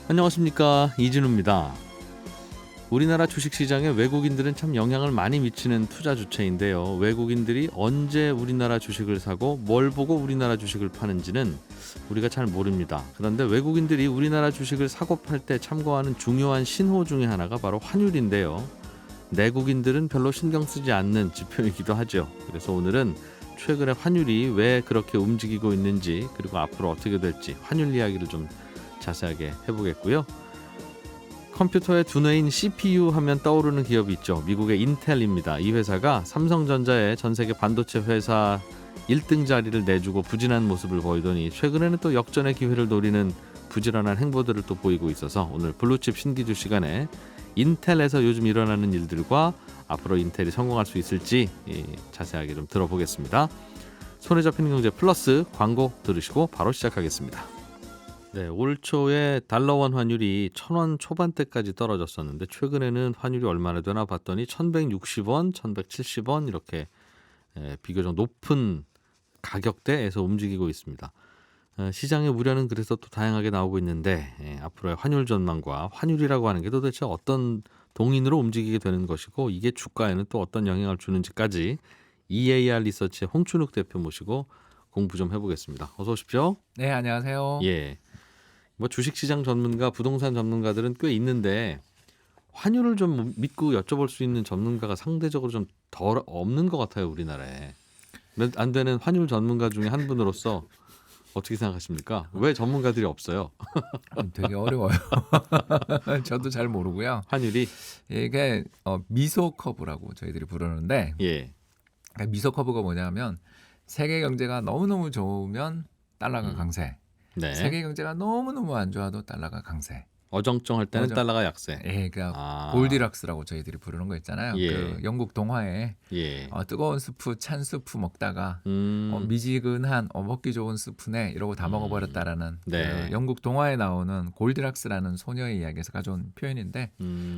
안녕하십니까, 이진우입니다. 우리나라 주식시장에 외국인들은 참 영향을 많이 미치는 투자 주체인데요. 외국인들이 언제 우리나라 주식을 사고 뭘 보고 우리나라 주식을 파는지는 우리가 잘 모릅니다. 그런데 외국인들이 우리나라 주식을 사고 팔 때 참고하는 중요한 신호 중에 하나가 바로 환율인데요. 내국인들은 별로 신경 쓰지 않는 지표이기도 하죠. 그래서 오늘은 최근에 환율이 왜 그렇게 움직이고 있는지, 그리고 앞으로 어떻게 될지 환율 이야기를 좀 자세하게 해보겠고요. 컴퓨터의 두뇌인 CPU 하면 떠오르는 기업이 있죠. 미국의 인텔입니다. 이 회사가 삼성전자의 전 세계 반도체 회사 1등 자리를 내주고 부진한 모습을 보이더니 최근에는 또 역전의 기회를 노리는 부지런한 행보들을 또 보이고 있어서 오늘 블루칩 신기주 시간에 인텔에서 요즘 일어나는 일들과 앞으로 인텔이 성공할 수 있을지 자세하게 좀 들어보겠습니다. 손에 잡히는 경제 플러스 광고 들으시고 바로 시작하겠습니다. 네, 올 초에 달러원 환율이 1,000원 초반대까지 떨어졌었는데 최근에는 환율이 얼마나 되나 봤더니 1,160원, 1,170원 이렇게 비교적 높은 가격대에서 움직이고 있습니다. 시장의 우려는 그래서 또 다양하게 나오고 있는데 앞으로의 환율 전망과 환율이라고 하는 게 도대체 어떤 동인으로 움직이게 되는 것이고 이게 주가에는 또 어떤 영향을 주는지까지 EAR 리서치의 홍춘욱 대표 모시고 공부 좀 해보겠습니다. 어서 오십시오. 네, 안녕하세요. 예. 뭐 주식시장 전문가, 부동산 전문가들은 꽤 있는데 환율을 좀 믿고 여쭤볼 수 있는 전문가가 상대적으로 좀 덜 없는 것 같아요, 우리나라에. 몇 안 되는 환율 전문가 중에 한 분으로서 어떻게 생각하십니까? 왜 전문가들이 없어요? 되게 어려워요. 저도 잘 모르고요. 환율이 이게 미소 커브라고 저희들이 부르는데 예, 미소 커브가 뭐냐면 세계 경제가 너무너무 좋으면 달러가 강세. 네, 세계 경제가 너무너무 안 좋아도 달러가 강세. 어정쩡할 때는 달러가 약세. 예, 그러니까 아, 골디락스라고 저희들이 부르는 거 있잖아요. 예. 그 영국 동화에 예, 뜨거운 스프, 찬 스프 먹다가 미지근한 먹기 좋은 스프네 이러고 다 먹어버렸다라는 네. 그 영국 동화에 나오는 골디락스라는 소녀의 이야기에서 가져온 표현인데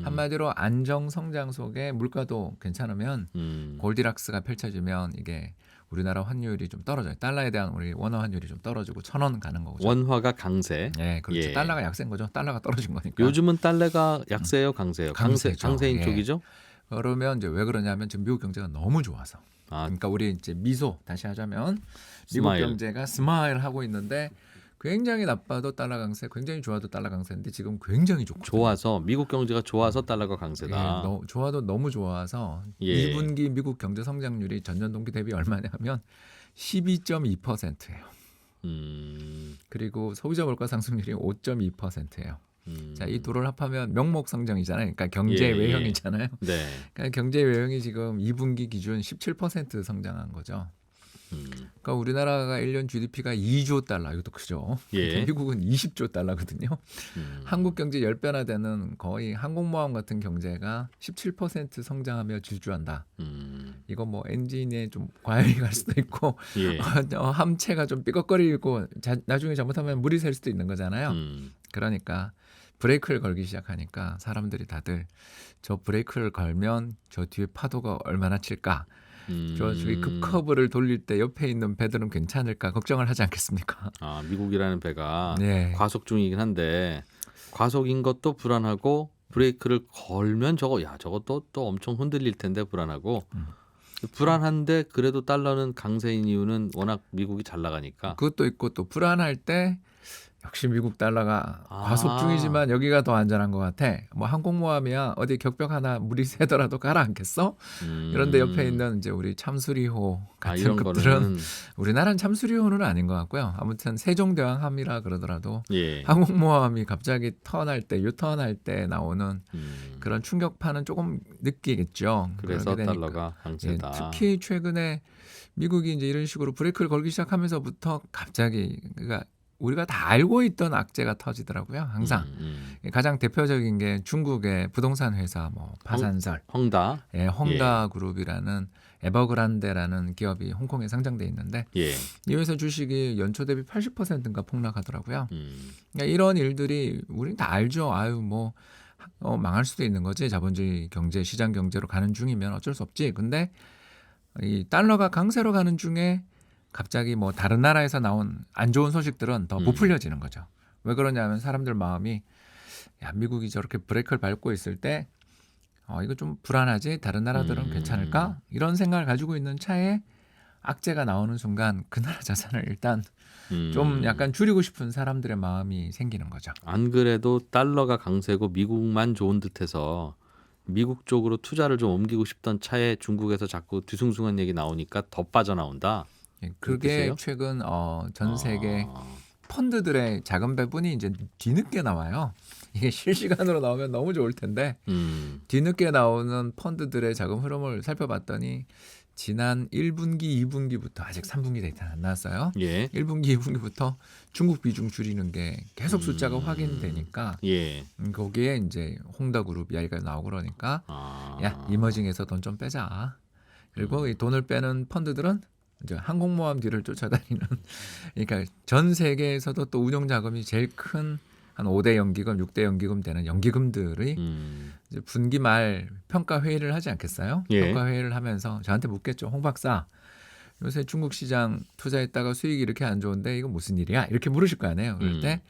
한마디로 안정 성장 속에 물가도 괜찮으면 골디락스가 펼쳐지면 이게 우리나라 환율이 좀 떨어져요. 달러에 대한 우리 원화 환율이 좀 떨어지고 1,000원 가는 거죠. 원화가 강세. 네, 그렇죠. 예. 달러가 약세인 거죠. 달러가 떨어진 거니까. 요즘은 달러가 약세예요, 강세예요? 강세죠. 강세인 예. 쪽이죠? 그러면 이제 왜 그러냐면 지금 미국 경제가 너무 좋아서. 아, 그러니까 우리 이제 미소 다시 하자면 미국 스마일. 경제가 스마일 하고 있는데 굉장히 나빠도 달러 강세, 굉장히 좋아도 달러 강세인데 지금 굉장히 좋고 좋아서 미국 경제가 좋아서 달러가 강세다. 좋아도 너무 좋아서 예. 2분기 미국 경제 성장률이 전년 동기 대비 얼마냐면 12.2%예요. 그리고 소비자 물가 상승률이 5.2%예요. 자, 이 둘을 합하면 명목 성장이잖아요. 그러니까 경제 예, 외형이잖아요. 네. 그러니까 경제 외형이 지금 2분기 기준 17% 성장한 거죠. 그러니까 우리나라가 1년 GDP가 2조 달러, 이것도 크죠. 예. 미국은 20조 달러거든요. 한국 경제 10배나 되는 거의 항공모함 같은 경제가 17% 성장하며 주주한다. 이거 뭐 엔진에 좀 과열이 갈 수도 있고 예. 함체가 좀 삐걱거리고 나중에 잘못하면 물이 셀 수도 있는 거잖아요. 그러니까 브레이크를 걸기 시작하니까 사람들이 다들 저 브레이크를 걸면 저 뒤에 파도가 얼마나 칠까? 저기 급커브를 돌릴 때 옆에 있는 배들은 괜찮을까 걱정을 하지 않겠습니까? 아, 미국이라는 배가 네. 과속 중이긴 한데 과속인 것도 불안하고 브레이크를 걸면 저것도 또 엄청 흔들릴 텐데 불안하고 불안한데 그래도 달러는 강세인 이유는 워낙 미국이 잘 나가니까. 그것도 있고 또 불안할 때 역시 미국 달러가 아. 과속 중이지만 여기가 더 안전한 것 같아. 뭐 항공모함이야 어디 격벽 하나 물이 새더라도 가라앉겠어? 이런데 옆에 있는 이제 우리 참수리호 같은 이런 것들은 거는 우리나라는 참수리호는 아닌 것 같고요. 아무튼 세종대왕함이라 그러더라도 예. 항공모함이 갑자기 턴할 때 유턴할 때 나오는 그런 충격파는 조금 느끼겠죠. 그래서 그러게 되니까. 달러가 강세다. 특히 최근에 미국이 이제 이런 식으로 브레이크를 걸기 시작하면서부터 갑자기 그러니까 우리가 다 알고 있던 악재가 터지더라고요. 항상 가장 대표적인 게 중국의 부동산 회사 뭐 파산설, 헝다. 예, 헝다 그룹이라는 에버그란데라는 기업이 홍콩에 상장돼 있는데 예. 이 회사 주식이 연초 대비 80%인가 폭락하더라고요. 그러니까 이런 일들이 우리는 다 알죠. 아유 뭐 망할 수도 있는 거지. 자본주의 경제, 시장 경제로 가는 중이면 어쩔 수 없지. 근데 이 달러가 강세로 가는 중에 갑자기 뭐 다른 나라에서 나온 안 좋은 소식들은 더 부풀려지는 거죠. 왜 그러냐면 사람들 마음이 야, 미국이 저렇게 브레이크를 밟고 있을 때 이거 좀 불안하지? 다른 나라들은 괜찮을까? 이런 생각을 가지고 있는 차에 악재가 나오는 순간 그 나라 자산을 일단 좀 약간 줄이고 싶은 사람들의 마음이 생기는 거죠. 안 그래도 달러가 강세고 미국만 좋은 듯해서 미국 쪽으로 투자를 좀 옮기고 싶던 차에 중국에서 자꾸 뒤숭숭한 얘기 나오니까 더 빠져나온다. 예, 그런 그게 뜻이에요? 최근 전 세계 아, 펀드들의 자금 배분이 이제 뒤늦게 나와요. 이게 실시간으로 나오면 너무 좋을 텐데 뒤늦게 나오는 펀드들의 자금 흐름을 살펴봤더니 지난 1분기, 2분기부터 아직 3분기 데이터는 안 나왔어요. 예, 1분기, 2분기부터 중국 비중 줄이는 게 계속 숫자가 확인되니까 예, 거기에 이제 홍다그룹 이야기가 나오고 그러니까 아, 야, 이머징에서 돈 좀 빼자. 그리고 이 돈을 빼는 펀드들은 이제 항공모함 뒤를 쫓아다니는 그러니까 전 세계에서도 또 운용 자금이 제일 큰 한 5대 연기금, 6대 연기금 되는 연기금들이 이제 분기 말 평가 회의를 하지 않겠어요? 예. 평가 회의를 하면서 저한테 묻겠죠. 홍 박사, 요새 중국 시장 투자했다가 수익이 이렇게 안 좋은데 이거 무슨 일이야? 이렇게 물으실 거 아니에요. 그럴 때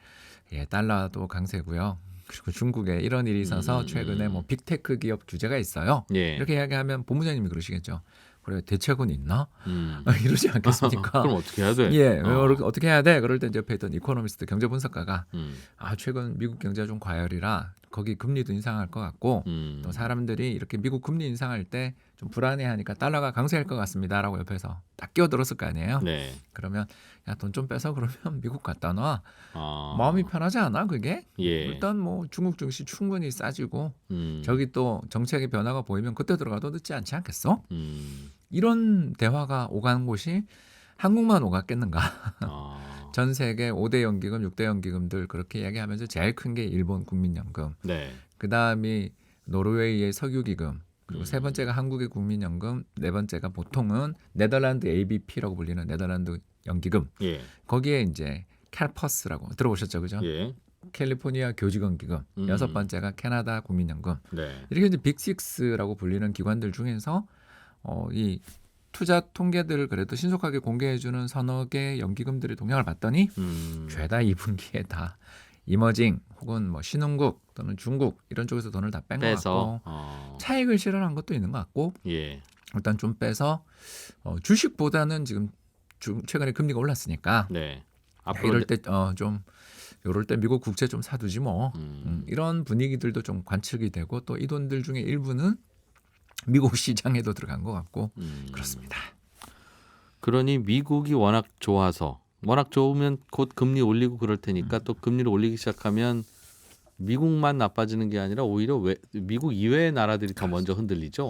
예, 달러도 강세고요. 그리고 중국에 이런 일이 있어서 최근에 뭐 빅테크 기업 규제가 있어요. 예. 이렇게 이야기하면 본부장님이 그러시겠죠. 그래, 대책은 있나? 음. 이러지 않겠습니까? 그럼 어떻게 해야 돼? 예, 어떻게 해야 돼? 그럴 때 이제 옆에 있던 이코노미스트 경제 분석가가 음, 최근 미국 경제가 좀 과열이라 거기 금리도 인상할 것 같고 또 사람들이 이렇게 미국 금리 인상할 때 좀 불안해하니까 달러가 강세할 것 같습니다라고 옆에서 딱 끼어들었을 거 아니에요. 네. 그러면 야, 돈 좀 빼서 그러면 미국 갖다 놔. 아, 마음이 편하지 않아 그게? 예. 일단 뭐 중국 증시 충분히 싸지고 음, 저기 또 정책의 변화가 보이면 그때 들어가도 늦지 않지 않겠어? 음, 이런 대화가 오간 곳이 한국만 오갔겠는가? 아, 전 세계 5대 연기금, 6대 연기금들 그렇게 이야기하면서 제일 큰 게 일본 국민연금, 네. 그 다음이 노르웨이의 석유기금, 그리고 세 번째가 한국의 국민연금, 네 번째가 보통은 네덜란드 ABP라고 불리는 네덜란드 연기금. 예. 거기에 이제 캘퍼스라고 들어보셨죠, 그죠? 예. 캘리포니아 교직원기금, 여섯 번째가 캐나다 국민연금. 네. 이렇게 이제 빅식스라고 불리는 기관들 중에서 이 투자 통계들을 그래도 신속하게 공개해주는 서너 개 연기금들의 동향을 봤더니 죄다 2분기에 다 이머징 혹은 뭐 신흥국 또는 중국 이런 쪽에서 돈을 다 뺀 것 빼서 같고 차익을 실현한 것도 있는 것 같고 예. 일단 좀 빼서 주식보다는 지금 최근에 금리가 올랐으니까 네. 야, 앞으로 이럴 때 좀 이럴 때 미국 국채 좀 사두지 뭐 이런 분위기들도 좀 관측이 되고 또 이 돈들 중에 일부는 미국 시장에도 들어간 것 같고 그렇습니다. 그러니 미국이 워낙 좋아서 워낙 좋으면 곧 금리 올리고 그럴 테니까 또 금리를 올리기 시작하면 미국만 나빠지는 게 아니라 오히려 미국 이외의 나라들이 더 먼저 흔들리죠.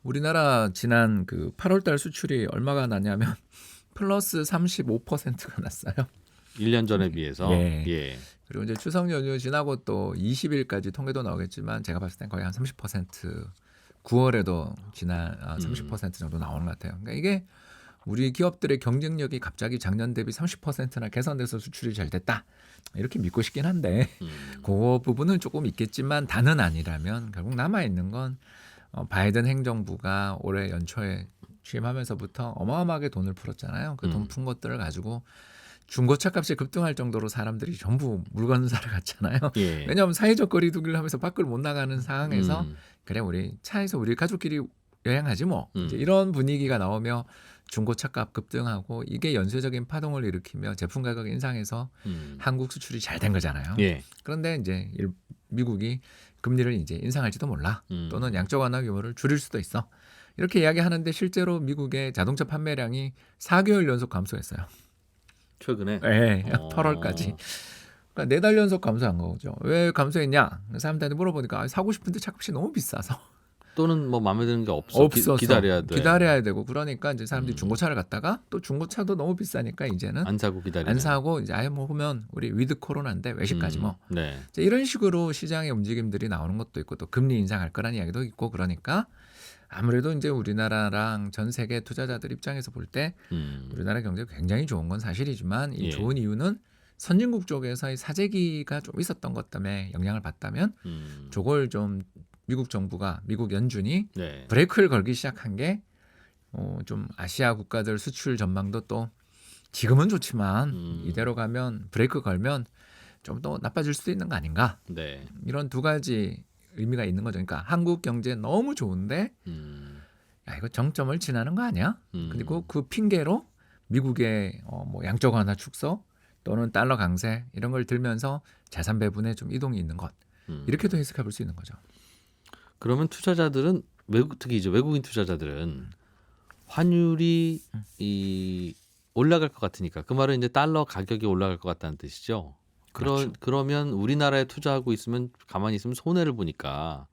우리나라 지난 그 8월달 수출이 얼마가 나냐면 플러스 35%가 났어요. 1년 전에 비해서. 예. 예. 그리고 이제 추석 연휴 지나고 또 20일까지 통계도 나오겠지만 제가 봤을 땐 거의 한 30% 9월에도 지난 30% 정도 나오는 것 같아요. 그러니까 이게 우리 기업들의 경쟁력이 갑자기 작년 대비 30%나 개선돼서 수출이 잘 됐다. 이렇게 믿고 싶긴 한데 그 부분은 조금 있겠지만 다는 아니라면 결국 남아있는 건 바이든 행정부가 올해 연초에 취임하면서부터 어마어마하게 돈을 풀었잖아요. 그 돈 푼 것들을 가지고 중고차 값이 급등할 정도로 사람들이 전부 물건 사러 갔잖아요. 예. 왜냐하면 사회적 거리 두기를 하면서 밖을 못 나가는 상황에서 그래 우리 차에서 우리 가족끼리 여행하지 뭐 이제 이런 분위기가 나오며 중고차 값 급등하고 이게 연쇄적인 파동을 일으키며 제품 가격 인상해서 한국 수출이 잘 된 거잖아요. 예. 그런데 이제 미국이 금리를 이제 인상할지도 몰라 또는 양적 완화 규모를 줄일 수도 있어. 이렇게 이야기하는데 실제로 미국의 자동차 판매량이 4개월 연속 감소했어요. 최근에. 네, 8월까지. 그러니까 4달 연속 감소한 거죠. 왜 감소했냐? 사람들한테 물어보니까 사고 싶은데 차값이 너무 비싸서. 또는 뭐 마음에 드는 게 없어서 기다려야 돼. 기다려야 되고 그러니까 이제 사람들이 중고차를 갖다가 또 중고차도 너무 비싸니까 이제는 안 사고 기다리네. 안 사고 이제 아예 뭐 보면 우리 위드 코로나인데 외식까지 뭐 네. 이제 이런 식으로 시장의 움직임들이 나오는 것도 있고 또 금리 인상할 거라는 이야기도 있고 그러니까 아무래도 이제 우리나라랑 전 세계 투자자들 입장에서 볼 때 우리나라 경제가 굉장히 좋은 건 사실이지만 이 좋은 이유는 선진국 쪽에서의 사재기가 좀 있었던 것 때문에 영향을 받다면 저걸 좀 미국 정부가 미국 연준이 네. 브레이크를 걸기 시작한 게 좀 아시아 국가들 수출 전망도 또 지금은 좋지만 이대로 가면 브레이크 걸면 좀 더 나빠질 수도 있는 거 아닌가? 네. 이런 두 가지 의미가 있는 거죠. 그러니까 한국 경제 너무 좋은데 야 이거 정점을 지나는 거 아니야? 그리고 그 핑계로 미국의 뭐 양적 완화 축소 또는 달러 강세 이런 걸 들면서 자산 배분에 좀 이동이 있는 것 이렇게도 해석해 볼 수 있는 거죠. 그러면 투자자들은 특히 이제 외국인 투자자들은 환율이 올라갈 것 같으니까 그 말은 이제 달러 가격이 올라갈 것 같다는 뜻이죠. 그렇죠. 그러면 우리나라에 투자하고 있으면 가만히 있으면 손해를 보니까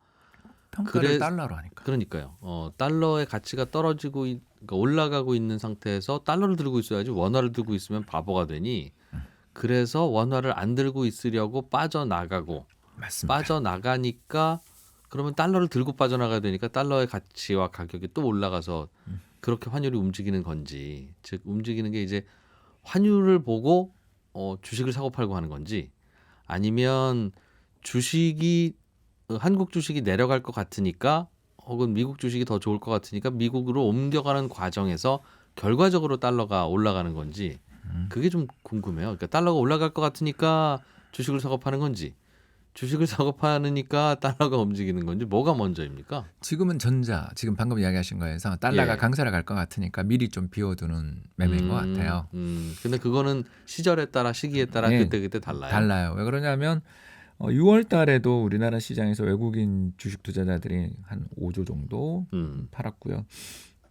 평가를 달러로 하니까. 그러니까요. 달러의 가치가 그러니까 올라가고 있는 상태에서 달러를 들고 있어야지 원화를 들고 있으면 바보가 되니 그래서 원화를 안 들고 있으려고 빠져나가고 맞습니다. 빠져나가니까 그러면 달러를 들고 빠져나가야 되니까 달러의 가치와 가격이 또 올라가서 그렇게 환율이 움직이는 건지 즉 움직이는 게 이제 환율을 보고 주식을 사고 팔고 하는 건지 아니면 한국 주식이 내려갈 것 같으니까 혹은 미국 주식이 더 좋을 것 같으니까 미국으로 옮겨가는 과정에서 결과적으로 달러가 올라가는 건지 그게 좀 궁금해요. 그러니까 달러가 올라갈 것 같으니까 주식을 사고 파는 건지 주식을 사고 파니까 달러가 움직이는 건지 뭐가 먼저입니까? 지금은 지금 방금 이야기하신 거에서 달러가 예. 강세를 갈 것 같으니까 미리 좀 비워두는 매매인 것 같아요. 근데 그거는 시절에 따라 시기에 따라 네. 그때 달라요. 달라요. 왜 그러냐면 6월 달에도 우리나라 시장에서 외국인 주식 투자자들이 한 5조 정도 팔았고요.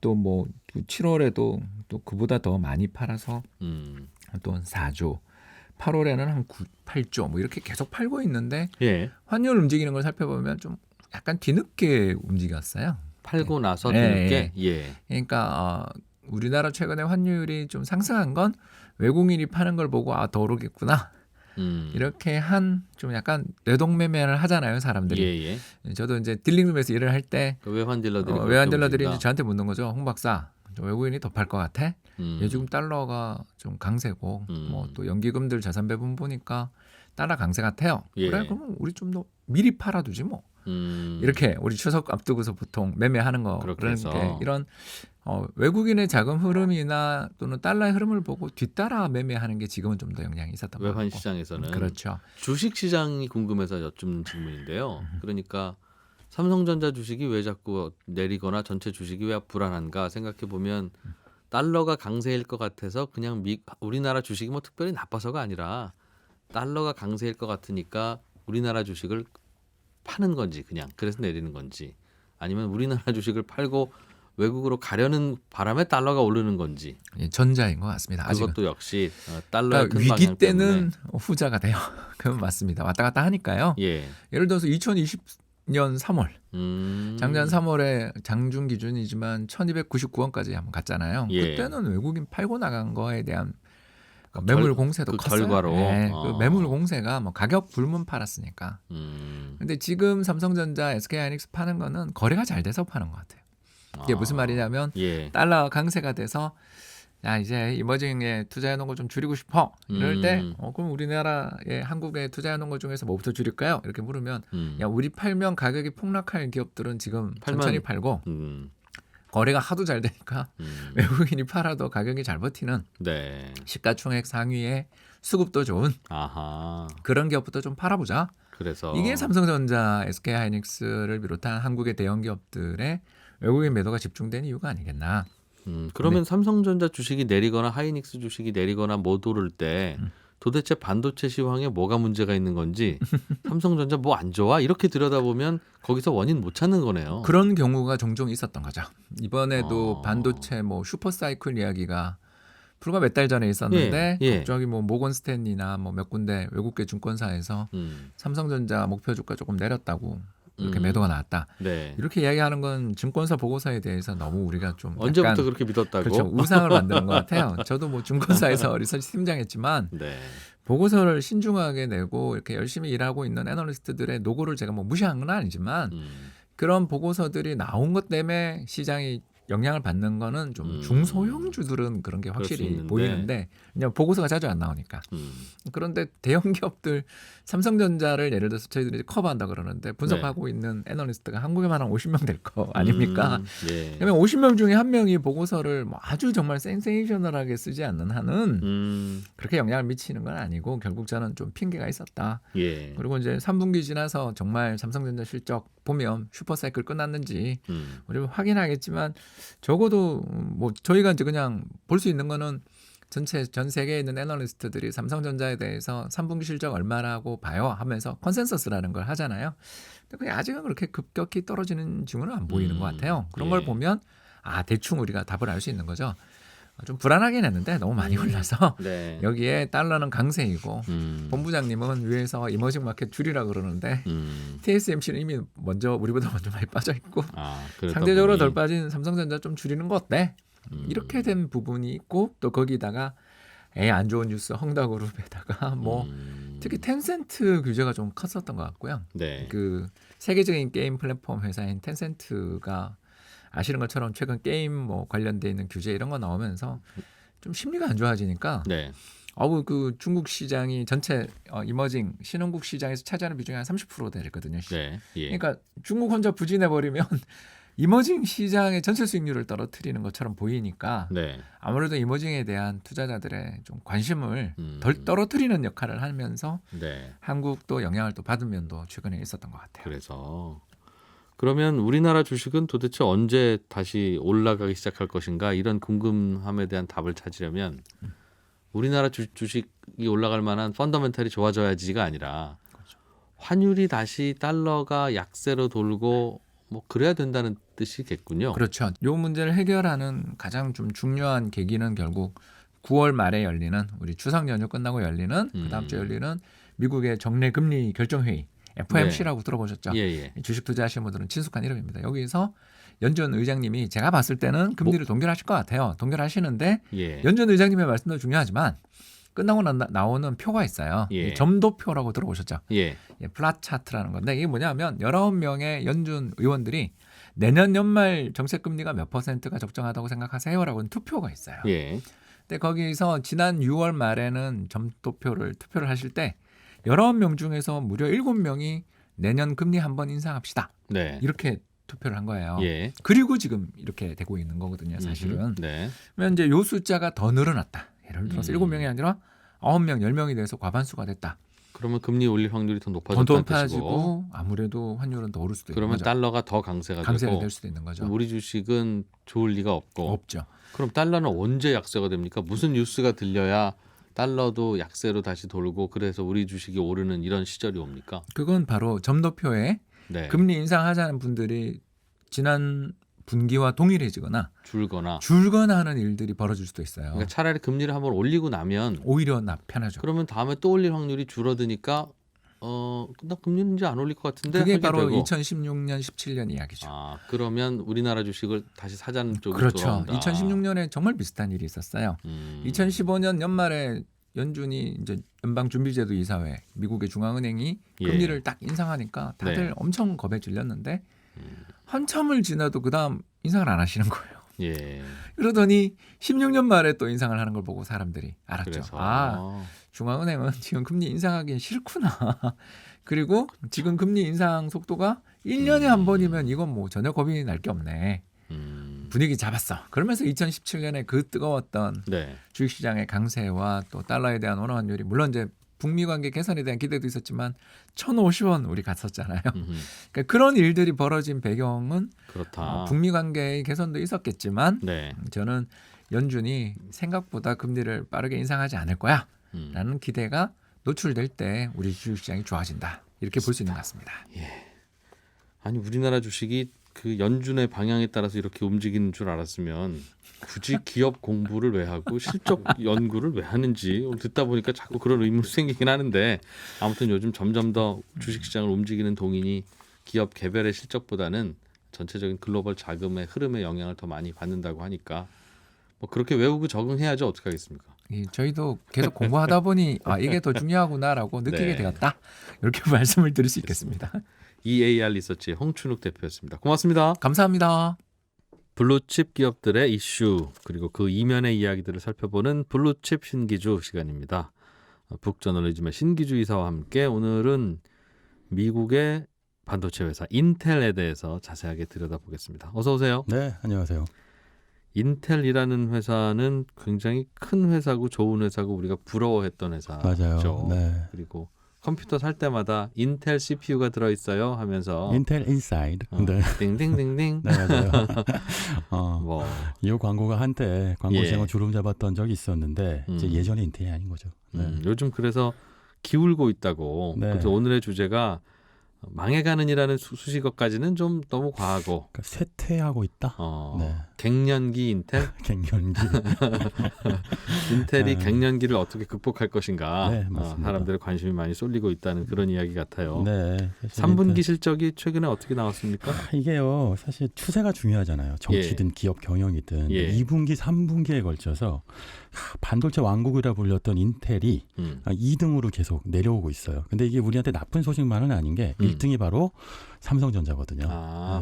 또 뭐 7월에도 또 그보다 더 많이 팔아서 또 4조. 8월에는 한 8조 뭐 이렇게 계속 팔고 있는데 예. 환율 움직이는 걸 살펴보면 좀 약간 뒤늦게 움직였어요. 팔고 나서 네. 뒤늦게 예. 그러니까 우리나라 최근에 환율이 좀 상승한 건 외국인이 파는 걸 보고 더 오르겠구나. 이렇게 좀 약간 뇌동매매를 하잖아요, 사람들이. 예. 저도 이제 딜링룸에서 일을 할 때 외환딜러들이 이제 저한테 묻는 거죠. 홍 박사, 저 외국인이 더 팔 것 같아? 요즘 달러가 좀 강세고 뭐 또 연기금들 자산 배분 보니까 달러 강세 같아요. 예. 그래 그러면 우리 좀 더 미리 팔아두지 뭐. 이렇게 우리 추석 앞두고서 보통 매매하는 거 그렇게 그런 해서. 게 이런 외국인의 자금 흐름이나 또는 달러의 흐름을 보고 뒤따라 매매하는 게 지금은 좀 더 영향이 있었던 것 같고. 외환 시장에서는 그렇죠. 주식 시장이 궁금해서 여쭙는 질문인데요. 그러니까 삼성전자 주식이 왜 자꾸 내리거나 전체 주식이 왜 불안한가 생각해 보면 달러가 강세일 것 같아서 그냥 우리나라 주식이 뭐 특별히 나빠서가 아니라 달러가 강세일 것 같으니까 우리나라 주식을 파는 건지 그냥 그래서 내리는 건지 아니면 우리나라 주식을 팔고 외국으로 가려는 바람에 달러가 오르는 건지 예, 전자인 것 같습니다. 아직은. 그것도 역시 달러의 그러니까 큰 위기 방향 때는 때문에 후자가 돼요. 그건 맞습니다. 왔다 갔다 하니까요. 예. 예를 들어서 2020년 3월 작년 3월에 장중 기준이지만 1299원까지 한번 갔잖아요. 예. 그때는 외국인 팔고 나간 거에 대한 매물 공세도 그 컸어요. 결과로 네, 그 매물 공세가 뭐 가격 불문 팔았으니까. 근데 지금 삼성전자, SK하이닉스 파는 거는 거래가 잘 돼서 파는 것 같아요. 이게 무슨 말이냐면 예. 달러 강세가 돼서 야 이제 이머징에 투자해 놓은 거 좀 줄이고 싶어 이럴 때 그럼 우리나라에 한국에 투자해 놓은 거 중에서 뭐부터 줄일까요? 이렇게 물으면 야 우리 팔면 가격이 폭락할 기업들은 지금 천천히 팔고 거래가 하도 잘 되니까 외국인이 팔아도 가격이 잘 버티는 네. 시가총액 상위에 수급도 좋은 아하. 그런 기업부터 좀 팔아보자. 그래서 이게 삼성전자, SK하이닉스를 비롯한 한국의 대형 기업들의 외국인 매도가 집중된 이유가 아니겠나. 그러면 삼성전자 주식이 내리거나 하이닉스 주식이 내리거나 못 오를 때 도대체 반도체 시황에 뭐가 문제가 있는 건지 삼성전자 뭐 안 좋아? 이렇게 들여다보면 거기서 원인 못 찾는 거네요. 그런 경우가 종종 있었던 거죠. 이번에도 반도체 뭐 슈퍼사이클 이야기가 불과 몇 달 전에 있었는데 갑자기 뭐 모건 스탠리나 뭐 몇 군데 외국계 증권사에서 삼성전자 목표 주가 조금 내렸다고 이렇게 매도가 나왔다. 네. 이렇게 이야기하는 건 증권사 보고서에 대해서 너무 우리가 좀 언제부터 약간 그렇게 믿었다고? 그렇죠. 우상을 만드는 것 같아요. 저도 뭐 증권사에서 리서치 팀장했지만 네. 보고서를 신중하게 내고 이렇게 열심히 일하고 있는 애널리스트들의 노고를 제가 뭐 무시한 건 아니지만 그런 보고서들이 나온 것 때문에 시장이 영향을 받는 거는 좀 음. 중소형주들은 그런 게 그럴 수 확실히 있는데. 보이는데 그냥 보고서가 자주 안 나오니까. 그런데 대형 기업들 삼성전자를 예를 들어서 저희들이 이제 커버한다 그러는데 분석하고 있는 애널리스트가 한국에만 한 50명 될 거 아닙니까? 예. 그러면 50명 중에 한 명이 보고서를 뭐 아주 정말 센세이셔널하게 쓰지 않는 한은 그렇게 영향을 미치는 건 아니고 결국 저는 좀 핑계가 있었다. 예. 그리고 이제 3분기 지나서 정말 삼성전자 실적 보면 슈퍼사이클 끝났는지 우리 확인하겠지만 적어도 뭐 저희가 이제 그냥 볼 수 있는 거는 전 세계에 있는 애널리스트들이 삼성전자에 대해서 3분기 실적 얼마라고 봐요 하면서 컨센서스라는 걸 하잖아요. 근데 그게 아직은 그렇게 급격히 떨어지는 징후는 안 보이는 것 같아요. 그런 걸 예. 보면 대충 우리가 답을 알 수 있는 거죠. 좀 불안하긴 했는데 너무 많이 올라서 네. 여기에 달러는 강세이고 음. 본부장님은 위에서 이머징 마켓 줄이라 그러는데 음. TSMC는 이미 우리보다 먼저 많이 빠져 있고 그러다 상대적으로 보니. 덜 빠진 삼성전자 좀 줄이는 거 어때? 이렇게 된 부분이 있고 또 거기다가 안 좋은 뉴스 헝다그룹에다가 뭐 특히 텐센트 규제가 좀 컸었던 것 같고요. 네. 그 세계적인 게임 플랫폼 회사인 텐센트가 아시는 것처럼 최근 게임 뭐 관련돼 있는 규제 이런 거 나오면서 좀 심리가 안 좋아지니까 네. 그 중국 시장이 전체 이머징 신흥국 시장에서 차지하는 비중이 한 30% 되거든요. 네. 예. 그러니까 중국 혼자 부진해 버리면 이머징 시장의 전체 수익률을 떨어뜨리는 것처럼 보이니까 네. 아무래도 이머징에 대한 투자자들의 좀 관심을 음. 덜 떨어뜨리는 역할을 하면서 네. 한국도 영향을 또 받은 면도 최근에 있었던 것 같아요. 그래서 그러면 우리나라 주식은 도대체 언제 다시 올라가기 시작할 것인가 이런 궁금함에 대한 답을 찾으려면 우리나라 주식이 올라갈 만한 펀더멘탈이 좋아져야지가 아니라 환율이 다시 달러가 약세로 돌고 뭐 그래야 된다는 뜻이겠군요. 그렇죠. 이 문제를 해결하는 가장 좀 중요한 계기는 결국 9월 말에 열리는 우리 추석 연휴 끝나고 열리는 그 다음 주에 열리는 미국의 정례 금리 결정회의 FOMC라고 들어보셨죠? 예. 주식 투자하시는 분들은 친숙한 이름입니다. 여기서 연준 의장님이 제가 봤을 때는 금리를 동결하실 것 같아요. 동결하시는데 예. 연준 의장님의 말씀도 중요하지만 끝나고 나오는 표가 있어요. 예. 점도표라고 들어보셨죠? 예. 플랫 차트라는 건데 이게 뭐냐면 19명의 연준 의원들이 내년 연말 정책 금리가 몇 %가 적정하다고 생각하세요라고 투표가 있어요. 예. 근데 거기서 지난 6월 말에는 투표를 하실 때 19명 중에서 무려 7명이 내년 금리 한번 인상합시다. 네. 이렇게 투표를 한 거예요. 예. 그리고 지금 이렇게 되고 있는 거거든요, 사실은. 네. 그러면 이제 요 숫자가 더 늘어났다. 예를 들어서 7명이 아니라 9명, 10명이 돼서 과반수가 됐다. 그러면 금리 올릴 확률이 더 더 높아졌다는 뜻이고. 높아지고 아무래도 환율은 더 오를 수도 있는 그러면 거죠. 달러가 더 강세가 되고 될 수도 있는 거죠. 우리 주식은 좋을 리가 없고. 없죠. 그럼 달러는 언제 약세가 됩니까? 무슨 뉴스가 들려야 달러도 약세로 다시 돌고 그래서 우리 주식이 오르는 이런 시절이 옵니까? 그건 바로 점도표에 네. 금리 인상하자는 분들이 지난 분기와 동일해지거나 줄거나 하는 일들이 벌어질 수도 있어요. 그러니까 차라리 금리를 한번 올리고 나면 오히려 편하죠. 그러면 다음에 또 올릴 확률이 줄어드니까 나 금리는 이제 안 올릴 것 같은데 그게 하게 바로 되고. 2016년, 17년 이야기죠. 그러면 우리나라 주식을 다시 사자는 쪽으로 그렇죠. 돌아온다. 2016년에 정말 비슷한 일이 있었어요. 2015년 연말에 연준이 이제 연방준비제도 이사회, 미국의 중앙은행이 금리를 딱 인상하니까 다들 네. 엄청 겁에 질렸는데 한참을 지나도 그다음 인상을 안 하시는 거예요. 예. 그러더니 16년 말에 또 인상을 하는 걸 보고 사람들이 알았죠. 그래서 중앙은행은 지금 금리 인상하기 싫구나. 그리고 지금 금리 인상 속도가 1년에 한 번이면 이건 뭐 전혀 겁이 날 게 없네. 분위기 잡았어. 그러면서 2017년에 그 뜨거웠던 네. 주식시장의 강세와 또 달러에 대한 원화 환율이 물론 이제 북미 관계 개선에 대한 기대도 있었지만 1,050원 우리 갔었잖아요. 그러니까 그런 일들이 벌어진 배경은 그렇다. 북미 관계의 개선도 있었겠지만 네. 저는 연준이 생각보다 금리를 빠르게 인상하지 않을 거야 라는 기대가 노출될 때 우리 주식시장이 좋아진다. 이렇게 볼 수 있는 것 같습니다. 아니 우리나라 주식이 그 연준의 방향에 따라서 이렇게 움직이는 줄 알았으면 굳이 기업 공부를 왜 하고 실적 연구를 왜 하는지 듣다 보니까 자꾸 그런 의문이 생기긴 하는데 아무튼 요즘 점점 더 주식시장을 움직이는 동인이 기업 개별의 실적보다는 전체적인 글로벌 자금의 흐름에 영향을 더 많이 받는다고 하니까 뭐 그렇게 외우고 적응해야죠. 어떻게 하겠습니까? 저희도 계속 공부하다 보니 이게 더 중요하구나라고 느끼게 네. 되었다. 이렇게 말씀을 드릴 수 있겠습니다. EAR 리서치의 홍춘욱 대표였습니다. 고맙습니다. 감사합니다. 블루칩 기업들의 이슈 그리고 그 이면의 이야기들을 살펴보는 블루칩 신기주 시간입니다. 북저널리즘의 신기주 이사와 함께 오늘은 미국의 반도체 회사 인텔에 대해서 자세하게 들여다보겠습니다. 어서 오세요. 네, 안녕하세요. 인텔이라는 회사는 굉장히 큰 회사고 좋은 회사고 우리가 부러워했던 회사죠. 맞아요. 네. 그리고 컴퓨터 살 때마다 인텔 CPU가 들어있어요 하면서 인텔 인사이드. 네. 띵띵띵띵. 네, 맞아요. 뭐 이 광고가 한때 광고 예. 시장을 주름 잡았던 적이 있었는데 이제 예전에 인텔이 아닌 거죠. 네. 요즘 그래서 기울고 있다고. 네. 그래서 오늘의 주제가 망해가는이라는 수식어까지는 좀 너무 과하고 그러니까 쇠퇴하고 있다. 네. 갱년기 인텔? 갱년기. 인텔이 갱년기를 어떻게 극복할 것인가. 네, 맞습니다. 사람들의 관심이 많이 쏠리고 있다는 그런 이야기 같아요. 네. 3분기 실적이 최근에 어떻게 나왔습니까? 이게요. 사실 추세가 중요하잖아요. 정치든 기업 경영이든. 예. 2분기, 3분기에 걸쳐서 반도체 왕국이라 불렸던 인텔이 2등으로 계속 내려오고 있어요. 근데 이게 우리한테 나쁜 소식만은 아닌 게 1등이 바로 삼성전자거든요.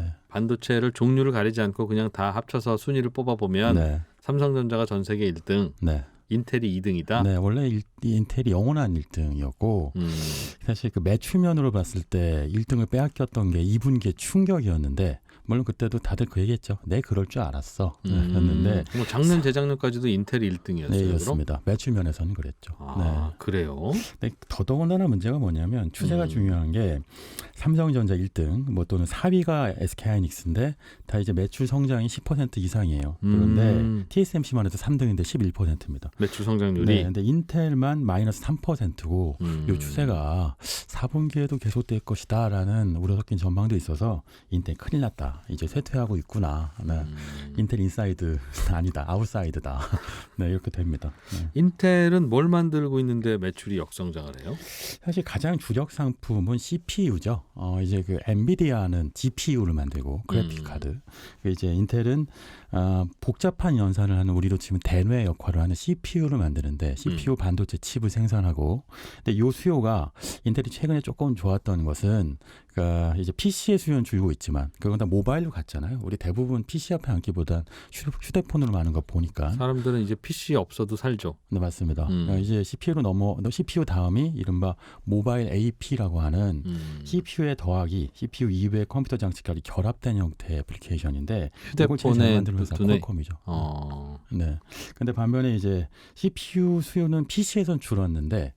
네. 반도체를 종류를 가리지 않고 그냥 다 합쳐서 순위를 뽑아보면 네. 삼성전자가 전 세계 1등, 네. 인텔이 2등이다. 네, 원래 인텔이 영원한 1등이었고 사실 그 매출면으로 봤을 때 1등을 빼앗겼던 게 2분기에 충격이었는데 물론 그때도 다들 그 얘기했죠. 네, 그럴 줄 알았어. 였는데 뭐 작년 재작년까지도 인텔이 1등이었어요. 네, 그럼? 였습니다. 매출면에서는 그랬죠. 네. 그래요? 근데 더더군다나 문제가 뭐냐면 추세가 중요한 게 삼성전자 1등 뭐 또는 4위가 SK하이닉스인데 다 이제 매출 성장이 10% 이상이에요. 그런데 TSMC만 해도 3등인데 11%입니다. 매출 성장률이. 네, 근데 인텔만 마이너스 3%고 이 추세가 4분기에도 계속될 것이다라는 우려 섞인 전망도 있어서 인텔 큰일 났다. 이제 쇠퇴하고 있구나. 네. 인텔 인사이드 아니다. 아웃사이드다. 네, 이렇게 됩니다. 네. 인텔은 뭘 만들고 있는데 매출이 역성장을 해요? 사실 가장 주력 상품은 CPU죠. 이제 그 엔비디아는 GPU를 만들고 그래픽 카드. 이제 인텔은 복잡한 연산을 하는 우리로 치면 대뇌 역할을 하는 CPU를 만드는데 CPU 반도체 칩을 생산하고. 근데 이 수요가 인텔이 최근에 조금 좋았던 것은 그러니까 이제 PC의 수요는 줄고 있지만 그건 다 모바일로 갔잖아요. 우리 대부분 PC 앞에 앉기보단 휴대폰으로 많은 거 보니까 사람들은 이제 PC 없어도 살죠. 네, 맞습니다. 그러니까 이제 CPU 다음이 이른바 모바일 AP라고 하는 CPU에 더하기 CPU 이외의 컴퓨터 장치까지 결합된 형태의 애플리케이션인데 휴대폰에 만드는 회사 퀄컴이죠. 네. 근데 반면에 이제 CPU 수요는 PC에선 줄었는데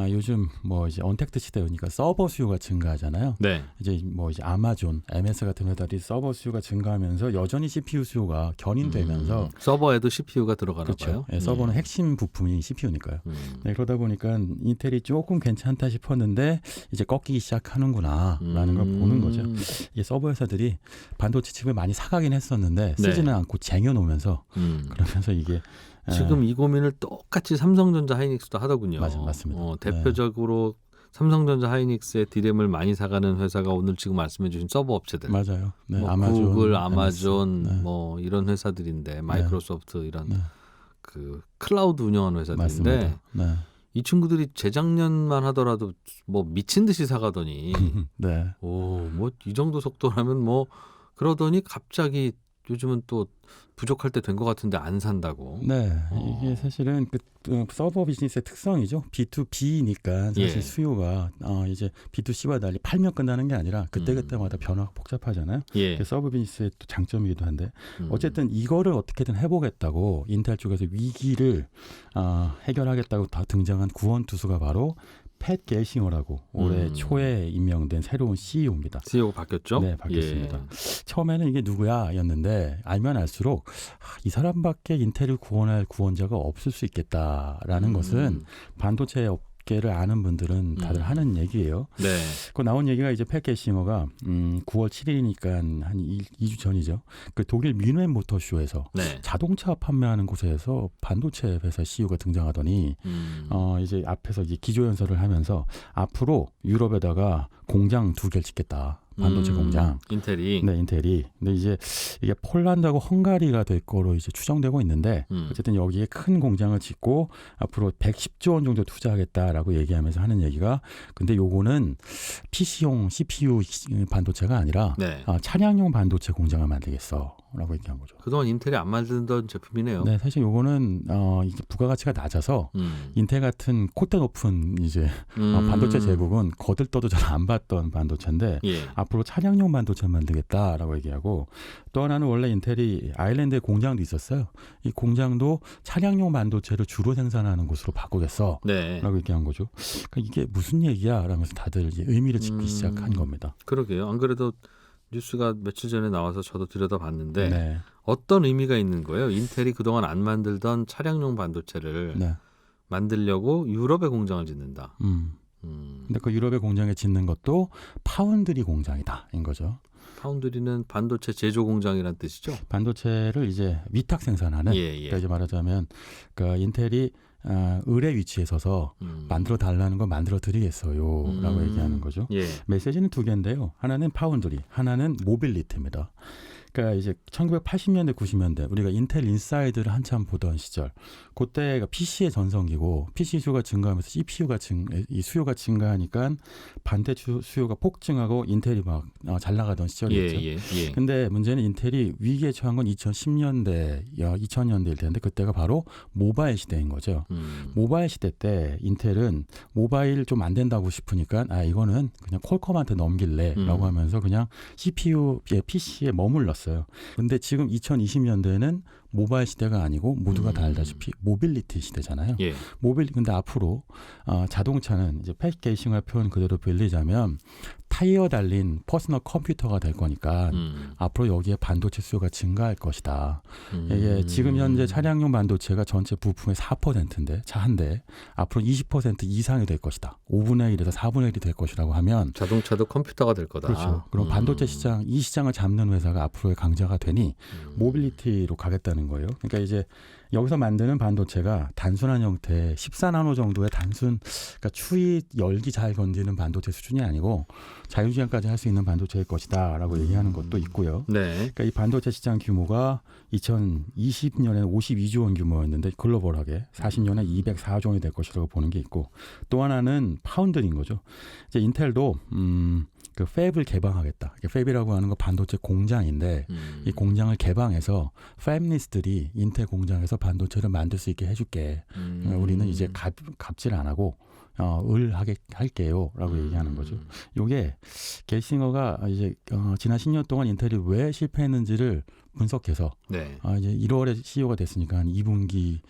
요즘 뭐 이제 언택트 시대니까 서버 수요가 증가하잖아요. 네. 이제 아마존, MS 같은 회사들이 서버 수요가 증가하면서 여전히 CPU 수요가 견인되면서 서버에도 CPU가 들어가나 그렇죠. 봐요. 네, 서버는 핵심 부품이 CPU니까요. 네, 그러다 보니까 인텔이 조금 괜찮다 싶었는데 이제 꺾이기 시작하는구나라는 걸 보는 거죠. 이게 서버 회사들이 반도체 칩을 많이 사가긴 했었는데 쓰지는 않고 쟁여놓으면서 그러면서 이게 지금 이 고민을 똑같이 삼성전자 하이닉스도 하더군요. 맞습니다. 대표적으로 삼성전자 하이닉스의 디램을 많이 사가는 회사가 오늘 지금 말씀해주신 서버 업체들. 맞아요. 네, 뭐 아마존, 구글, 아마존, 네. 뭐 이런 회사들인데 마이크로소프트 이런 그 클라우드 운영하는 회사들인데 맞습니다. 네. 이 친구들이 재작년만 하더라도 뭐 미친 듯이 사가더니 네. 뭐 이 정도 속도라면 뭐 그러더니 갑자기 요즘은 또 부족할 때 된 것 같은데 안 산다고. 네, 이게 사실은 그 서버 비즈니스의 특성이죠. B2B니까 사실 예. 수요가 이제 B2C와 달리 팔면 끝나는 게 아니라 그때그때마다 변화가 복잡하잖아요. 예. 그게 서버 비즈니스의 또 장점이기도 한데 어쨌든 이거를 어떻게든 해보겠다고 인텔 쪽에서 위기를 해결하겠다고 다 등장한 구원투수가 바로 팻 겔싱어라고 올해 초에 임명된 새로운 CEO입니다. CEO가 바뀌었죠? 네, 바뀌었습니다. 예. 처음에는 이게 누구야였는데 알면 알수록 이 사람밖에 인텔을 구원할 구원자가 없을 수 있겠다라는 것은 반도체 업계를 아는 분들은 다들 하는 얘기예요. 네. 그 나온 얘기가 이제 팻 겔싱어가 9월 7일이니까 한 2주 전이죠. 그 독일 뮌헨 모터쇼에서 네. 자동차 판매하는 곳에서 반도체 회사 CEO가 등장하더니 이제 앞에서 이제 기조연설을 하면서 앞으로 유럽에다가 공장 2개를 짓겠다. 반도체 공장. 인텔이. 네, 인텔이. 근데 이제 이게 폴란드하고 헝가리가 될 거로 이제 추정되고 있는데 어쨌든 여기에 큰 공장을 짓고 앞으로 110조 원 정도 투자하겠다라고 얘기하면서 하는 얘기가 근데 요거는 PC용 CPU 반도체가 아니라 네. 차량용 반도체 공장을 만들겠어. 라고 얘기한 거죠. 그동안 인텔이 안 만들던 제품이네요. 네, 사실 요거는 이제 부가가치가 낮아서 인텔 같은 콧대 높은 이제 반도체 제국은 거들떠도 잘 안 봤던 반도체인데 예. 앞으로 차량용 반도체 만들겠다라고 얘기하고 또 하나는 원래 인텔이 아일랜드에 공장도 있었어요. 이 공장도 차량용 반도체를 주로 생산하는 곳으로 바꾸겠어. 네. 라고 얘기한 거죠. 그러니까 이게 무슨 얘기야? 라면서 다들 이제 의미를 짓기 시작한 겁니다. 그러게요. 안 그래도 뉴스가 며칠 전에 나와서 저도 들여다봤는데 네. 어떤 의미가 있는 거예요? 인텔이 그동안 안 만들던 차량용 반도체를 네. 만들려고 유럽에 공장을 짓는다. 근데 그 유럽의 공장에 짓는 것도 파운드리 공장이다인 거죠. 파운드리는 반도체 제조 공장이란 뜻이죠? 반도체를 이제 위탁 생산하는. 예. 그러니까 이제 말하자면 그 인텔이 을의 위치에 서서 만들어 달라는 거 만들어 드리겠어요라고 얘기하는 거죠. 예. 메시지는 두 개인데요. 하나는 파운드리, 하나는 모빌리티입니다. 그러니까 이제 1980년대, 90년대 우리가 인텔 인사이드를 한참 보던 시절, 그때가 PC의 전성기고 PC 수요가 증가하면서 CPU가 이 수요가 증가하니까 반대 수요가 폭증하고 인텔이 막 잘 나가던 시절이었죠. 예. 근데 문제는 인텔이 위기에 처한 건 2010년대, 2000년대일 텐데 그때가 바로 모바일 시대인 거죠. 모바일 시대 때 인텔은 모바일 좀 안 된다고 싶으니까 이거는 그냥 퀄컴한테 넘길래라고 하면서 그냥 CPU의 PC에 머물렀어요. 근데 지금 2020년대에는 모바일 시대가 아니고 모두가 다 알다시피 모빌리티 시대잖아요. 예. 근데 앞으로 자동차는 이제 패키징을 표현 그대로 빌리자면 타이어 달린 퍼스널 컴퓨터가 될 거니까 앞으로 여기에 반도체 수요가 증가할 것이다. 이게 지금 현재 차량용 반도체가 전체 부품의 4%인데 차 한 대 앞으로 20% 이상이 될 것이다. 5분의 1에서 4분의 1이 될 것이라고 하면 자동차도 컴퓨터가 될 거다. 그렇죠. 그럼 반도체 시장, 이 시장을 잡는 회사가 앞으로의 강자가 되니 모빌리티로 가겠다는 거예요. 그러니까 이제 여기서 만드는 반도체가 단순한 형태 14나노 정도의 그러니까 추위 열기 잘 건지는 반도체 수준이 아니고 자유주행까지 할 수 있는 반도체일 것이다라고 얘기하는 것도 있고요. 네. 그러니까 이 반도체 시장 규모가 2020년에 52조 원 규모였는데 글로벌하게 40년에 204조 원이 될 것이라고 보는 게 있고 또 하나는 파운드리인 거죠. 이제 인텔도 그 팹을 개방하겠다. 팹이라고 하는 거 반도체 공장인데 이 공장을 개방해서 팹리스트들이 인텔 공장에서 반도체를 만들 수 있게 해줄게. 우리는 이제 갑질 안 하고 을 하게 할게요라고 얘기하는 거죠. 이게 겔싱어가 이제 지난 10년 동안 인텔이 왜 실패했는지를 분석해서 네. 이제 1월에 CEO가 됐으니까 한 2분기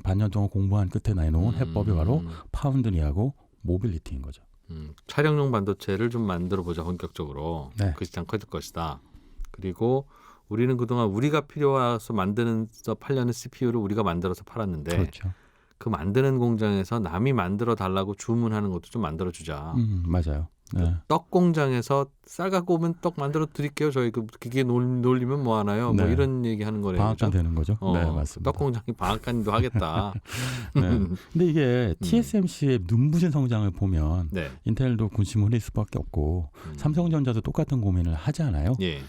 반년 동안 공부한 끝에 내놓은 해법이 바로 파운드리하고 모빌리티인 거죠. 차량용 반도체를 좀 만들어 보자 본격적으로. 네. 그 시장 커질 것이다. 그리고 우리는 그동안 우리가 필요해서 만드는서 팔려는 CPU를 우리가 만들어서 팔았는데 그렇죠. 그 만드는 공장에서 남이 만들어 달라고 주문하는 것도 좀 만들어 주자. 맞아요. 네. 떡 공장에서 쌀 갖고 오면 떡 만들어 드릴게요. 저희 그 기계 놀리면 뭐 하나요? 뭐 네. 이런 얘기 하는 거네요. 방앗간 그죠? 되는 거죠. 네, 맞습니다. 떡 공장이 방앗간도 하겠다. 네. 근데 이게 TSMC의 눈부신 성장을 보면 네. 인텔도 군침을 흘릴 수밖에 없고 삼성전자도 똑같은 고민을 하잖아요. 예.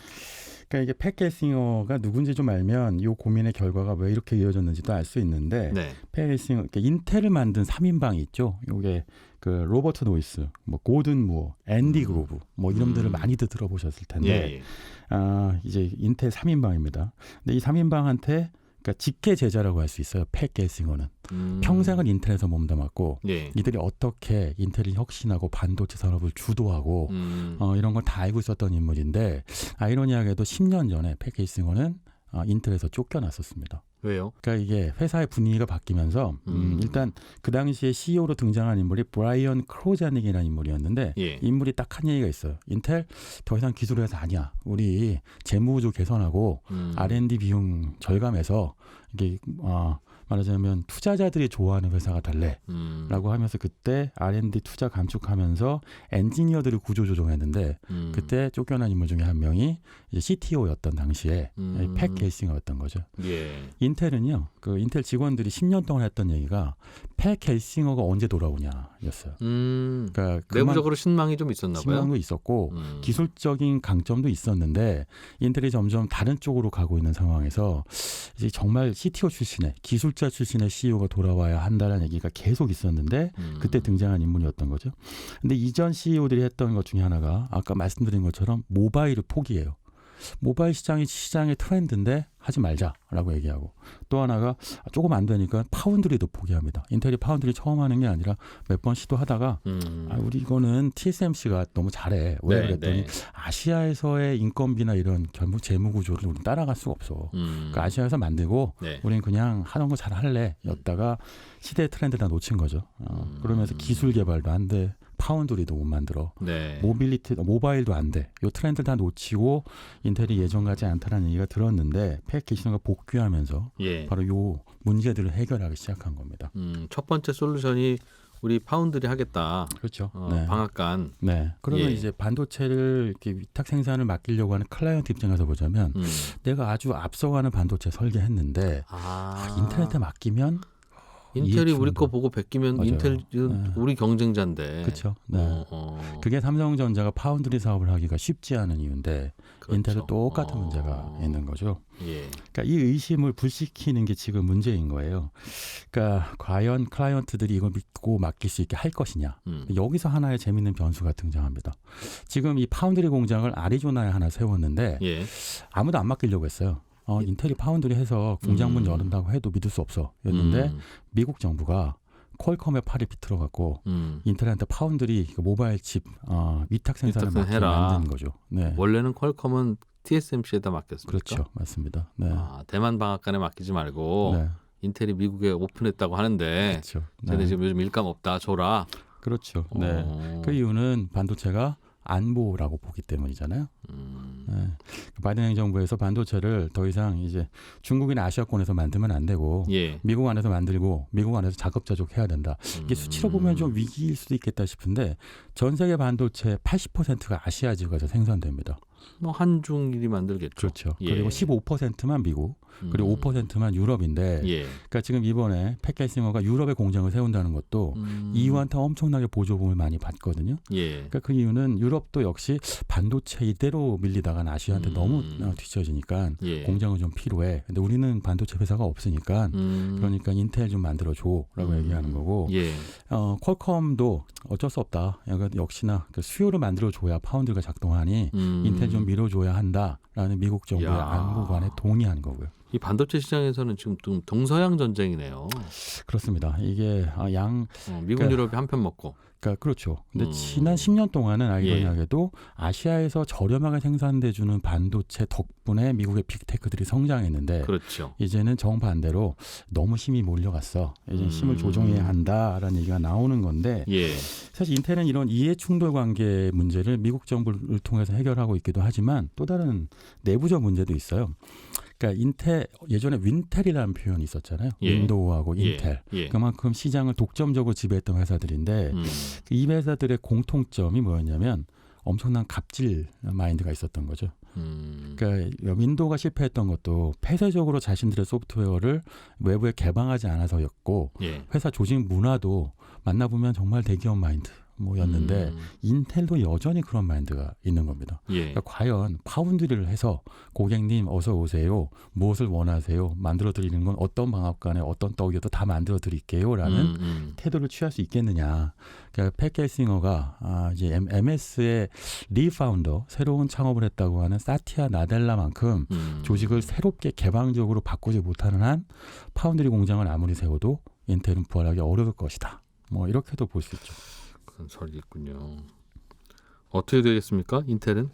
그러니까 이게 팻 겔싱어가 누군지 좀 알면 이 고민의 결과가 왜 이렇게 이어졌는지도 알 수 있는데 네. 팻 겔싱어, 그러니까 인텔을 만든 3인방이 있죠. 이게 그 로버트 노이스, 뭐 고든 무어, 앤디 그로브 뭐 이름들을 많이들 들어보셨을 텐데 예. 이제 인텔 3인방입니다. 근데 이 3인방한테 그러니까 직계 제자라고 할 수 있어요. 팻 겔싱어는 평생을 인텔에서 몸담았고 예. 이들이 어떻게 인텔을 혁신하고 반도체 산업을 주도하고 이런 걸 다 알고 있었던 인물인데 아이러니하게도 10년 전에 팻 겔싱어는 인텔에서 쫓겨났었습니다. 왜요? 그러니까 이게 회사의 분위기가 바뀌면서 일단 그 당시에 CEO로 등장한 인물이 브라이언 크로자닉이라는 인물이었는데 예. 이 인물이 딱 한 얘기가 있어요. 인텔 더 이상 기술 회사 아니야. 우리 재무구조 개선하고 R&D 비용 절감해서 이게 말하자면 투자자들이 좋아하는 회사가 달래라고 하면서 그때 R&D 투자 감축하면서 엔지니어들을 구조조정했는데 그때 쫓겨난 인물 중에 한 명이 이제 CTO였던 당시에 팻 겔싱어였던 거죠. 예. 인텔은요, 그 인텔 직원들이 10년 동안 했던 얘기가 팻 겔싱어가 언제 돌아오냐였어요. 그러니까 내부적으로 신망이 좀 있었나 봐요. 신망도 있었고 기술적인 강점도 있었는데 인텔이 점점 다른 쪽으로 가고 있는 상황에서 이제 정말 CTO 출신의 기술자 출신의 CEO가 돌아와야 한다는 얘기가 계속 있었는데 그때 등장한 인물이었던 거죠. 근데 이전 CEO들이 했던 것 중에 하나가 아까 말씀드린 것처럼 모바일을 포기해요. 모바일 시장의 트렌드인데 하지 말자라고 얘기하고 또 하나가 조금 안 되니까 파운드리도 포기합니다. 인텔이 파운드리 처음 하는 게 아니라 몇 번 시도하다가 우리 이거는 TSMC가 너무 잘해. 왜 네, 그랬더니 네. 아시아에서의 인건비나 이런 결국 재무 구조를 우리는 따라갈 수가 없어. 그러니까 아시아에서 만들고 네. 우리는 그냥 하던 거 잘 할래 였다가 시대의 트렌드 다 놓친 거죠. 그러면서 기술 개발도 안 돼. 파운드리도 못 만들어. 네. 모바일도 안 돼. 이 트렌드 다 놓치고 인텔이 예전 같지 않다는 얘기가 들었는데 팩 계시는가 복귀하면서 예. 바로 요 문제들을 해결하기 시작한 겁니다. 첫 번째 솔루션이 우리 파운드리 하겠다. 그렇죠. 방앗간. 네. 그러면 예. 이제 반도체를 이렇게 위탁 생산을 맡기려고 하는 클라이언트 입장에서 보자면 내가 아주 앞서가는 반도체 설계했는데 인터넷에 맡기면 인텔이 우리 이익 거 보고 베끼면 맞아요. 인텔 네. 우리 경쟁자인데. 그렇죠. 네. 그게 삼성전자가 파운드리 사업을 하기가 쉽지 않은 이유인데 그렇죠. 인텔도 똑같은 문제가 있는 거죠. 예. 그러니까 이 의심을 불식시키는 게 지금 문제인 거예요. 그러니까 과연 클라이언트들이 이걸 믿고 맡길 수 있게 할 것이냐. 여기서 하나의 재밌는 변수가 등장합니다. 지금 이 파운드리 공장을 아리조나에 하나 세웠는데 예. 아무도 안 맡기려고 했어요. 인텔이 파운드리 해서 공장 문 열은다고 해도 믿을 수 없어. 였는데 미국 정부가 퀄컴에 팔이 비틀어갖고 인텔한테 파운드리 모바일 칩 위탁 생산을 만드는 거죠. 네. 원래는 퀄컴은 TSMC에다 맡겼습니까? 그렇죠, 맞습니다. 네. 대만 방앗간에 맡기지 말고 네. 인텔이 미국에 오픈했다고 하는데 그렇죠. 쟤네 네. 지금 요즘 일감 없다 줘라. 그렇죠. 네. 그 이유는 반도체가 안보라고 보기 때문이잖아요. 네. 바이든 행정부에서 반도체를 더 이상 이제 중국이나 아시아권에서 만들면 안 되고 예. 미국 안에서 만들고 미국 안에서 자급자족해야 된다. 이게 수치로 보면 좀 위기일 수도 있겠다 싶은데 전 세계 반도체 80%가 아시아 지역에서 생산됩니다. 뭐 한중일이 만들겠죠. 그렇죠. 예. 그리고 15%만 미국, 그리고 5%만 유럽인데, 예. 그러니까 지금 이번에 팩게싱어가 유럽에 공장을 세운다는 것도 EU한테 엄청나게 보조금을 많이 받거든요. 예. 그러니까 그 이유는 유럽도 역시 반도체 이대로 밀리다가는 아시아한테 너무 뒤처지니까 예. 공장은 좀 필요해. 근데 우리는 반도체 회사가 없으니까 그러니까 인텔 좀 만들어줘라고 얘기하는 거고. 예. 퀄컴도 어쩔 수 없다. 역시나 그 수요를 만들어줘야 파운드가 작동하니 인텔 좀 밀어줘야 한다라는 미국 정부의 야. 안보관에 동의한 거고요. 이 반도체 시장에서는 지금 동서양 전쟁이네요. 그렇습니다. 이게 미국 그러니까- 유럽이 한편 먹고. 그러니까 그렇죠. 근데 지난 10년 동안은 아이러니하게도 아시아에서 저렴하게 생산돼주는 반도체 덕분에 미국의 빅테크들이 성장했는데 그렇죠. 이제는 정반대로 너무 힘이 몰려갔어. 이제 힘을 조정해야 한다라는 얘기가 나오는 건데 예. 사실 인텔은 이런 이해 충돌 관계 문제를 미국 정부를 통해서 해결하고 있기도 하지만 또 다른 내부적 문제도 있어요. 그러니까 인텔 예전에 윈텔이라는 표현이 있었잖아요. 예. 윈도우하고 인텔. 예. 그만큼 시장을 독점적으로 지배했던 회사들인데 이 회사들의 공통점이 뭐였냐면 엄청난 갑질 마인드가 있었던 거죠. 그러니까 윈도우가 실패했던 것도 폐쇄적으로 자신들의 소프트웨어를 외부에 개방하지 않아서였고 예. 회사 조직 문화도 만나보면 정말 대기업 마인드 뭐였는데 인텔도 여전히 그런 마인드가 있는 겁니다. 예. 그러니까 과연 파운드리를 해서 고객님 어서 오세요. 무엇을 원하세요? 만들어 드리는 건 어떤 방앗간에 어떤 떡이어도 다 만들어 드릴게요라는 태도를 취할 수 있겠느냐. 그러니까 팩게싱어가 이제 MS의 리파운더 새로운 창업을 했다고 하는 사티아 나델라만큼 조직을 새롭게 개방적으로 바꾸지 못하는 한 파운드리 공장을 아무리 세워도 인텔은 부활하기 어려울 것이다. 뭐 이렇게도 볼 수 있죠. 그런 설이 있군요. 어떻게 되겠습니까? 인텔은?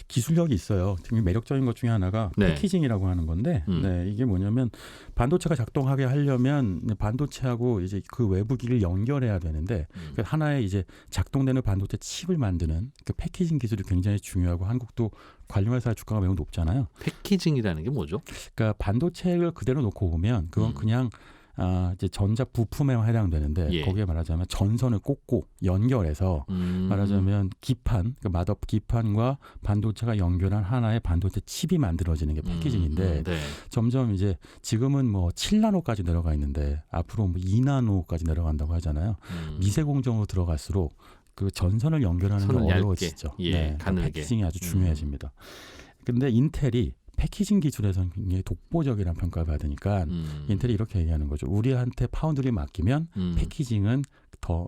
기술력이 있어요. 되게 매력적인 것 중에 하나가 네. 패키징이라고 하는 건데, 네, 이게 뭐냐면 반도체가 작동하게 하려면 반도체하고 이제 그 외부 기기를 연결해야 되는데 그 하나의 이제 작동되는 반도체 칩을 만드는 그 패키징 기술이 굉장히 중요하고 한국도 관련 회사의 주가가 매우 높잖아요. 패키징이라는 게 뭐죠? 그러니까 반도체를 그대로 놓고 보면 그건 그냥 이제 전자 부품에만 해당되는데 예. 거기에 말하자면 전선을 꽂고 연결해서 말하자면 기판, 그러니까 맛업 기판과 반도체가 연결한 하나의 반도체 칩이 만들어지는 게 패키징인데 네. 점점 이제 지금은 뭐 7나노까지 내려가 있는데 앞으로 뭐 2나노까지 내려간다고 하잖아요. 미세 공정으로 들어갈수록 그 전선을 연결하는 게 선을 어려워지죠. 얇게, 예, 네, 그러니까 가늘게. 패키징이 아주 중요해집니다. 근데 인텔이 패키징 기술에서는 굉장히 독보적이라는 평가를 받으니까 인텔이 이렇게 얘기하는 거죠. 우리한테 파운드리 맡기면 패키징은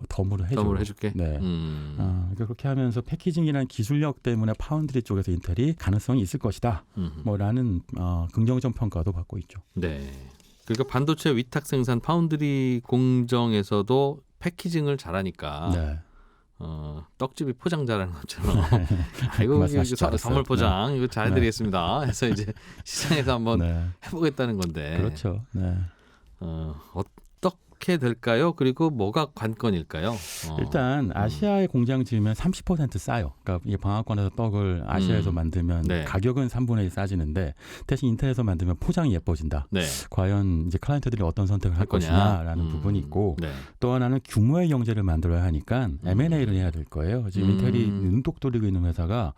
덤으로 해줘. 덤으로 해줄게. 네. 그러니까 그렇게 하면서 패키징이라는 기술력 때문에 파운드리 쪽에서 인텔이 가능성이 있을 것이다. 뭐라는 긍정적 평가도 받고 있죠. 네. 그러니까 반도체 위탁 생산 파운드리 공정에서도 패키징을 잘하니까 네. 떡집이 포장 잘하는 것처럼 아이고 말씀하실 줄 알았어요. 선물 포장 이거 잘 해드리겠습니다. 해서 이제 시장에서 한번 네. 해보겠다는 건데 그렇죠. 네. 어떻게 될까요? 그리고 뭐가 관건일까요? 일단 아시아에 공장 지으면 30% 싸요. 그러니까 이 방앗간에서 떡을 아시아에서 만들면 네. 가격은 3분의 1 싸지는데 대신 인텔에서 만들면 포장이 예뻐진다. 네. 과연 이제 클라이언트들이 어떤 선택을 할 것이냐라는 부분이 있고 네. 또 하나는 규모의 경제를 만들어야 하니까 M&A를 해야 될 거예요. 지금 인텔이 눈독 돌리고 있는 회사가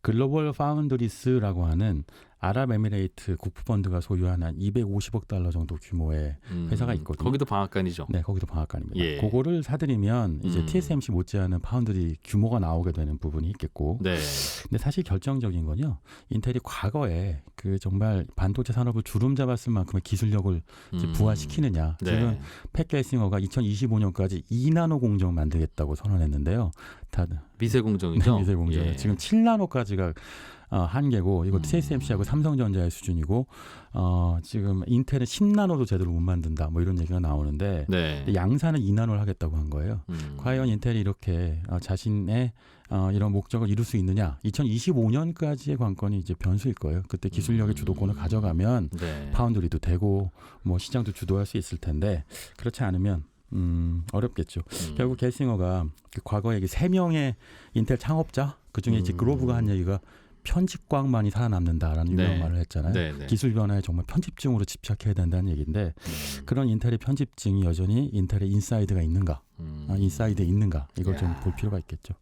글로벌 파운드리스라고 하는 아랍에미레이트 국부펀드가 소유한 한 250억 달러 정도 규모의 회사가 있거든요. 거기도 방앗간이죠. 네, 거기도 방앗간입니다. 예. 그거를 사들이면 이제 TSMC 못지않은 파운드리 규모가 나오게 되는 부분이 있겠고. 네. 근데 사실 결정적인 건요. 인텔이 과거에 그 정말 반도체 산업을 주름 잡았을 만큼의 기술력을 이제 부활시키느냐. 네. 지금 팻 겔싱어가 2025년까지 2나노 공정 만들겠다고 선언했는데요. 다 미세 공정이죠. 미세 공정. 예. 지금 7나노까지가 한계고 이거 TSMC하고 삼성전자의 수준이고 지금 인텔은 10나노도 제대로 못 만든다 뭐 이런 얘기가 나오는데 네. 양산은 2나노를 하겠다고 한 거예요. 과연 인텔이 이렇게 자신의 이런 목적을 이룰 수 있느냐? 2025년까지의 관건이 이제 변수일 거예요. 그때 기술력의 주도권을 가져가면 네. 파운드리도 되고 뭐 시장도 주도할 수 있을 텐데 그렇지 않으면 어렵겠죠. 결국 겔싱어가 그 과거에 3명의 인텔 창업자 그중에 이제 그로브가 한 얘기가 편집광만이 살아남는다라는 유명한 네. 말을 했잖아요. 네, 네. 기술 변화에 정말 편집증으로 집착해야 된다는 얘기인데 그런 인텔의 편집증이 여전히 인텔의 인사이드가 있는가, 인사이드에 있는가 이걸 좀 볼 필요가 있겠죠.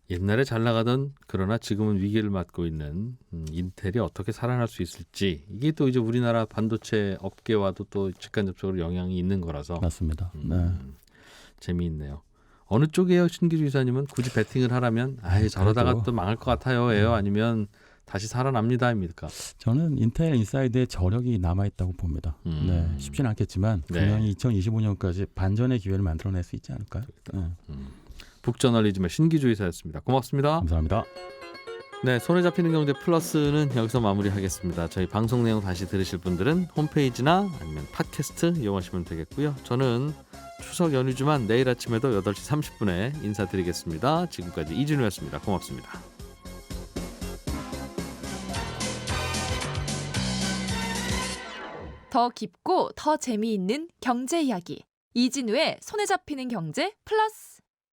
옛날에 잘 나가던 그러나 지금은 위기를 맞고 있는 인텔이 어떻게 살아날 수 있을지 이게 또 이제 우리나라 반도체 업계와도 또 직간접적으로 영향이 있는 거라서 맞습니다. 네. 재미있네요. 어느 쪽이에요, 신기주 이사님은? 굳이 베팅을 하라면 저러다가 그래도, 또 망할 것 같아요예요, 아니면 다시 살아납니다입니까? 저는 인텔 인사이드의 저력이 남아 있다고 봅니다. 네, 쉽지는 않겠지만 분명히 2025년까지 반전의 기회를 만들어낼 수 있지 않을까요? 네. 북저널리즘의 신기주 이사였습니다. 고맙습니다. 감사합니다. 네, 손에 잡히는 경제 플러스는 여기서 마무리하겠습니다. 저희 방송 내용 다시 들으실 분들은 홈페이지나 아니면 팟캐스트 이용하시면 되겠고요. 저는 추석 연휴지만 내일 아침에도 8시 30분에 인사드리겠습니다. 지금까지 이진우였습니다. 고맙습니다. 더 깊고 더 재미있는 경제 이야기. 이진우의 손에 잡히는 경제 플러스.